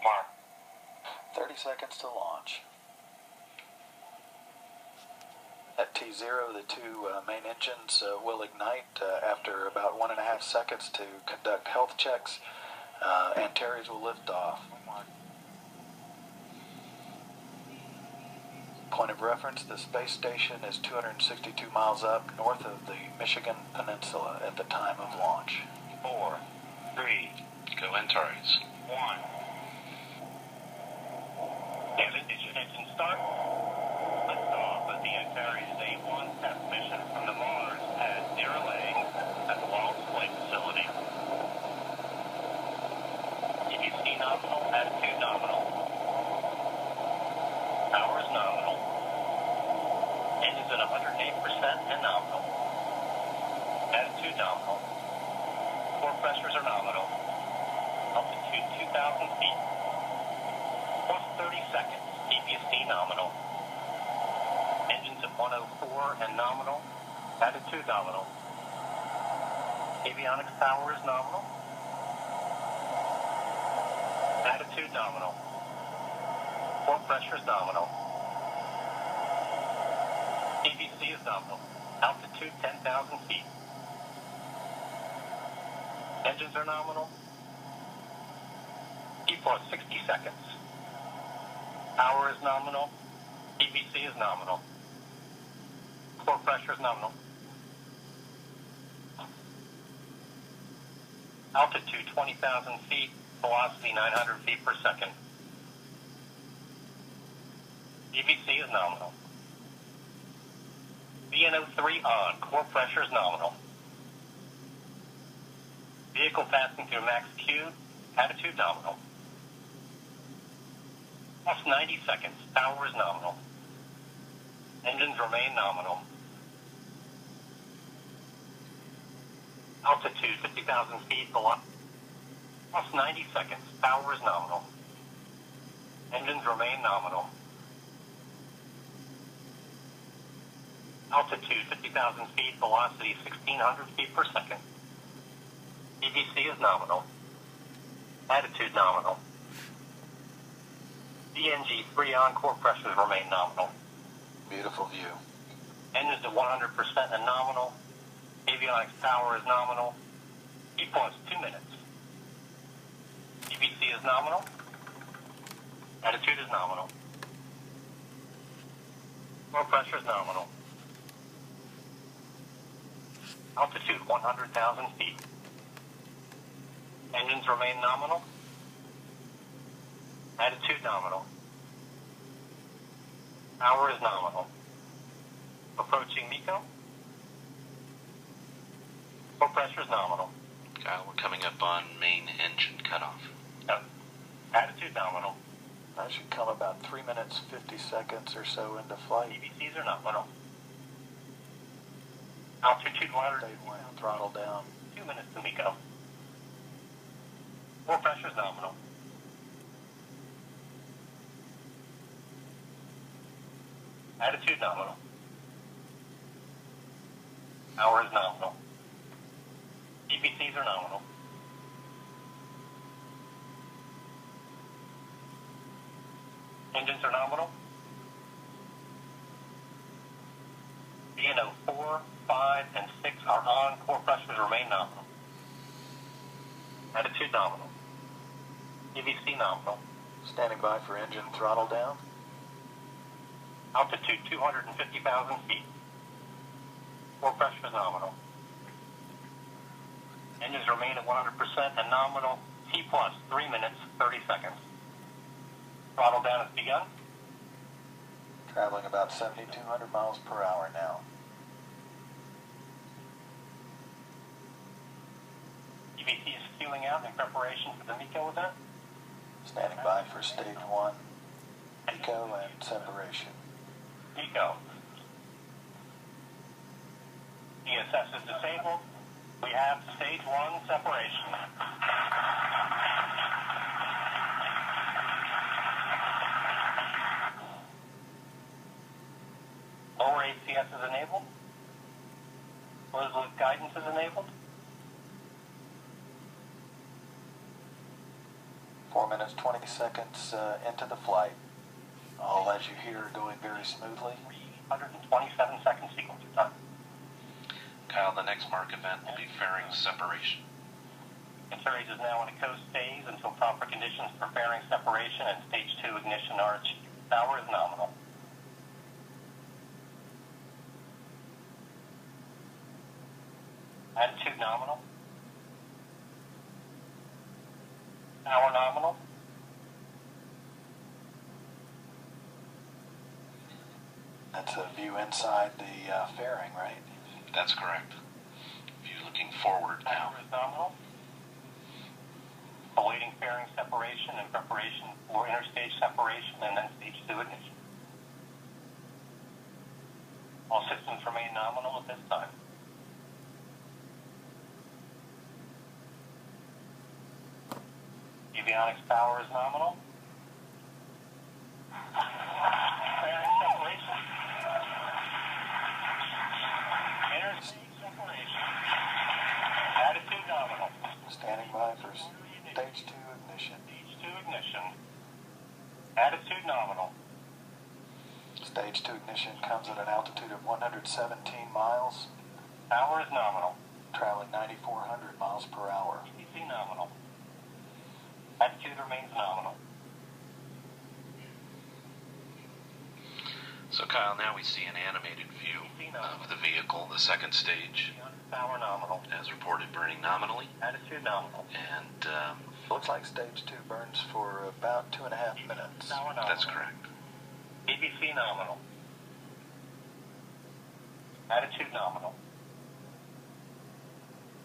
Mark. 30 seconds to launch. At T0, the two main engines will ignite after about 1.5 seconds to conduct health checks. Antares will lift off. Point of reference, the space station is 262 miles up north of the Michigan Peninsula at the time of launch. 4, 3, Go Antares. 1. Ignition start. Liftoff of the Antares A1 test mission from the Mars Pad 0A at the Wallops Flight Facility. EVC nominal, attitude nominal. Power is nominal. Engines at 108% and nominal. Attitude nominal. Core pressures are nominal. Altitude 2,000 feet. Plus 30 seconds. EVC nominal. Engines at 104 and nominal. Attitude nominal. Avionics power is nominal. Attitude nominal. Core pressure is nominal. EVC is nominal. Altitude 10,000 feet. Engines are nominal. E plus 60 seconds. Power is nominal. EVC is nominal. Core pressure is nominal. Altitude 20,000 feet. Velocity 900 feet per second. EVC is nominal. VNO3 on. Core pressure is nominal. Vehicle passing through max Q. Attitude nominal. Plus 90 seconds. Power is nominal. Engines remain nominal. Altitude 50,000 feet. Velocity. Plus 90 seconds. Power is nominal. Engines remain nominal. Altitude 50,000 feet. Velocity 1,600 feet per second. EVC is nominal. Attitude nominal. DNG3 on. Core pressures remain nominal. Beautiful view. Engines at 100% and nominal. Avionics power is nominal. E plus 2 minutes. EVC is nominal. Attitude is nominal. Core pressure is nominal. Altitude 100,000 feet. Engines remain nominal. Attitude nominal. Power is nominal. Approaching MECO. Core pressure is nominal. Kyle, we're coming up on main engine cutoff. Attitude nominal. That should come about 3 minutes, 50 seconds or so into flight. EVCs are nominal. Altitude 100. Throttle down. 2 minutes to MECO. Core pressure is nominal. Attitude nominal. Power is nominal. EVCs are nominal. Engines are nominal. VNO 4, 5, and 6 are on. Core pressures remain nominal. Attitude nominal. EVC nominal. Standing by for engine throttle down. Altitude 250,000 feet. Core pressure is nominal. Engines remain at 100% and nominal. T plus 3 minutes, 30 seconds. Throttle down has begun. Traveling about 7,200 miles per hour now. EVC is fueling out in preparation for the MECO event. Standing by for stage 1, MECO and separation. MECO. ESS is disabled. We have stage 1 separation. Lower ACS is enabled. Closed loop guidance is enabled. 4 minutes, 20 seconds into the flight. All, as you hear, going very smoothly. 127 second sequence time. Kyle, the next mark event will be fairing separation. Antares is now in a coast phase until proper conditions for fairing separation and stage 2 ignition are achieved. Power is nominal. Attitude nominal. Power nominal. That's a view inside the fairing, right? That's correct. View looking forward now. Power is nominal. Awaiting fairing separation and preparation for interstage separation and then stage 2 ignition. All systems remain nominal at this time. Avionics power is nominal. Fairing separation. Interstage separation. Attitude nominal. Standing by for stage 2 ignition. Stage 2 ignition. Attitude nominal. Stage 2 ignition comes at an altitude of 117 miles, Power is nominal. traveling 9,400 miles per hour. TC nominal. Attitude remains nominal. So Kyle, now we see an animated view of the vehicle, the second stage, Power nominal. as reported burning nominally. Attitude nominal. And Looks like stage 2 burns for about 2.5 minutes. Power nominal. that's correct. BBC nominal. Attitude nominal.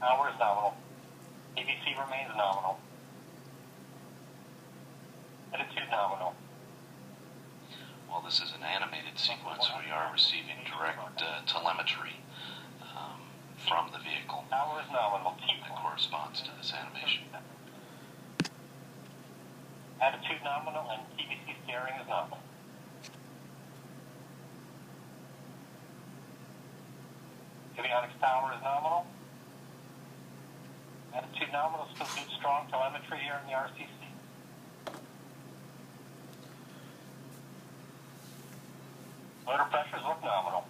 Power is nominal. BBC remains nominal. Attitude nominal. While this is an animated sequence, we are receiving direct telemetry from the vehicle Power is nominal. that corresponds to this animation. Attitude nominal and TBC steering is nominal. Avionics power is nominal. Attitude nominal, still good strong telemetry here in the RCC. Motor pressures look nominal.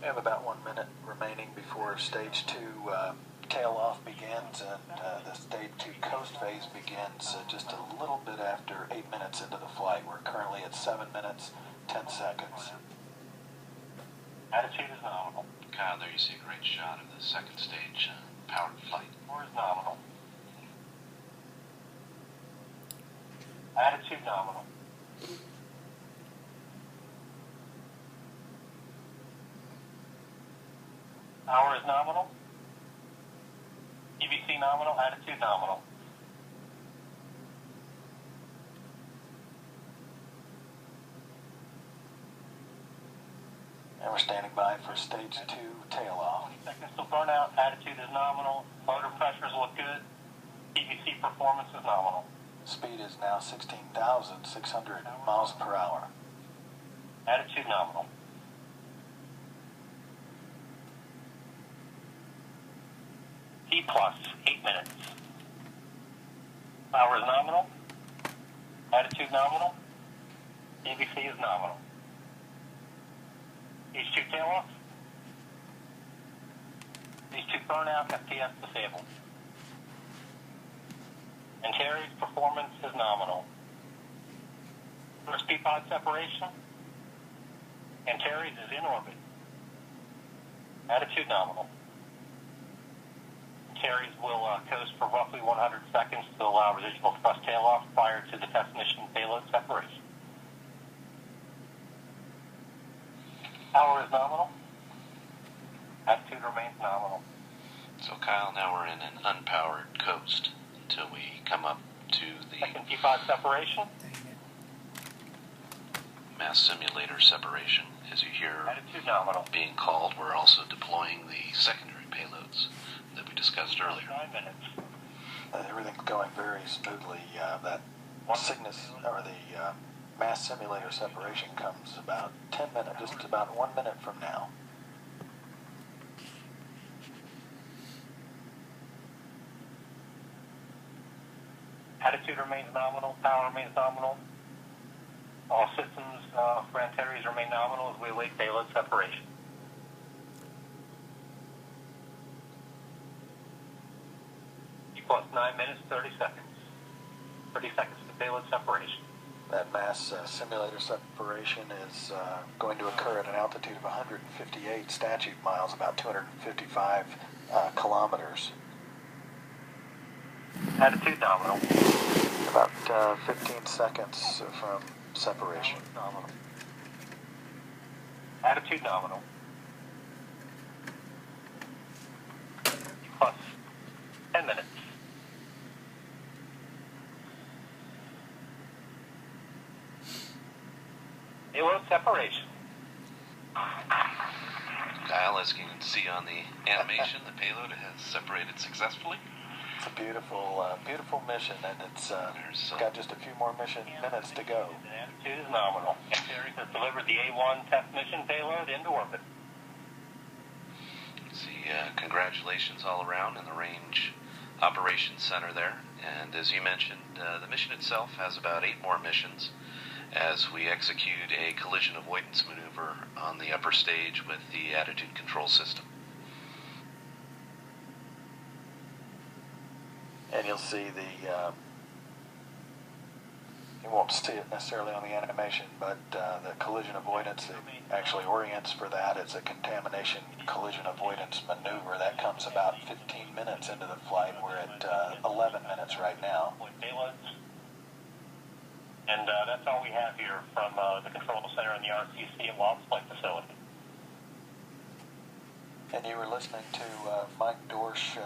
We have about 1 minute remaining before stage 2 tail-off begins, and the stage 2 coast phase begins just a little bit after 8 minutes into the flight. We're currently at 7 minutes, 10 seconds. Attitude is nominal. Kyle, there you see a great shot of the second stage powered flight. Power is nominal. Attitude nominal. Power is nominal. EBC nominal. Attitude nominal. And we're standing by for stage 2 tail-off. Seconds till burnout. Attitude is nominal. Motor pressures look good. EBC performance is nominal. Speed is now 16,600 miles per hour. Attitude nominal. T plus 8 minutes. Power is nominal. Attitude nominal. EBC is nominal. H2 tail off. H2 burnout. FPS disabled. Antares performance is nominal. First P-pod separation. Antares is in orbit. Attitude nominal. Antares will coast for roughly 100 seconds to allow residual thrust tail-off prior to the definition payload separation. Power is nominal. Attitude remains nominal. So Kyle, now we're in an unpowered coast until we come up to the Second P-pod separation. mass simulator separation. As you hear Attitude nominal. being called, we're also deploying the secondary payloads that we discussed earlier. 9 minutes. Everything's going very smoothly. That Cygnus, or the mass simulator separation, comes about 10 minutes, just about 1 minute from now. Attitude remains nominal. Power remains nominal. All systems for Antares remain nominal as we await payload separation. Plus 9 minutes, 30 seconds. 30 seconds to payload separation. That mass simulator separation is going to occur at an altitude of 158 statute miles, about 255 kilometers. Attitude nominal. About 15 seconds from separation. Nominal. Attitude nominal. Plus 10 minutes. Payload separation. Kyle, as you can see on the animation, the payload has separated successfully. It's a beautiful mission, and it's got just a few more minutes to go. The attitude is nominal. Antares has delivered the A1 test mission payload into orbit. See, congratulations all around in the Range Operations Center there. And as you mentioned, the mission itself has about 8 more missions as we execute a collision avoidance maneuver on the upper stage with the attitude control system. And you'll see you won't see it necessarily on the animation, but the collision avoidance, it actually orients for that. It's a contamination collision avoidance maneuver. That comes about 15 minutes into the flight. We're at 11 minutes right now. And that's all we have here from the control center in the RCC at Wallops Flight Facility. And you were listening to Mike Dorsch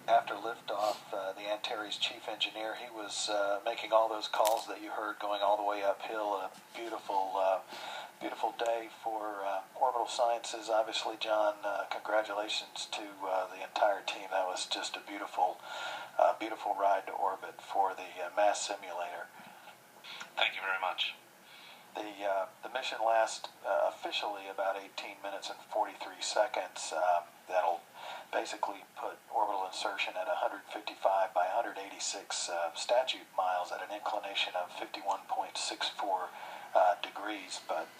after liftoff, the Antares chief engineer. He was making all those calls that you heard going all the way uphill. A beautiful day for Orbital Sciences. Obviously, John, congratulations to the entire team. That was just a beautiful ride to orbit for the mass simulator. Thank you very much. The mission lasts officially about 18 minutes and 43 seconds. That'll basically put orbital insertion at 155 by 186 statute miles at an inclination of 51.64 degrees. But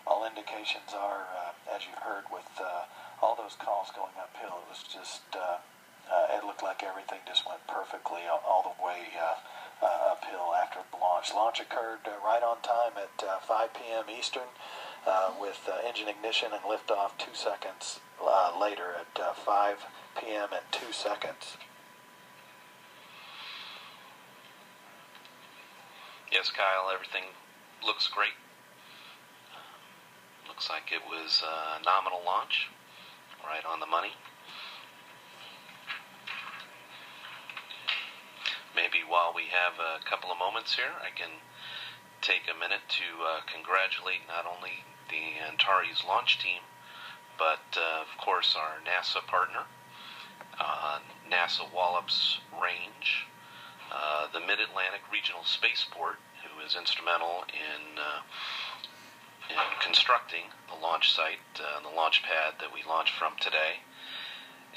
all indications are, as you heard, with all those calls going uphill, it was just it looked like everything just went perfectly all the way uphill after the launch. Launch occurred right on time at 5 p.m. Eastern with engine ignition and liftoff 2 seconds later at 5 p.m. and 2 seconds. Yes, Kyle, everything looks great. Looks like it was a nominal launch, right on the money. Maybe while we have a couple of moments here, I can take a minute to congratulate not only the Antares launch team, but of course our NASA partner, NASA Wallops Range, the Mid-Atlantic Regional Spaceport, who is instrumental in constructing the launch site, the launch pad that we launched from today,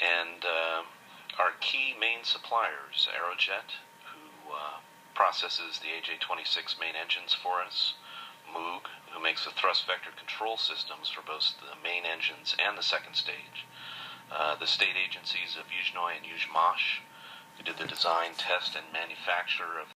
and our key main suppliers, Aerojet, who processes the AJ-26 main engines for us, Moog, who makes the thrust vector control systems for both the main engines and the second stage, the state agencies of Yuzhnoye and Yuzhmash, who did the design, test, and manufacture of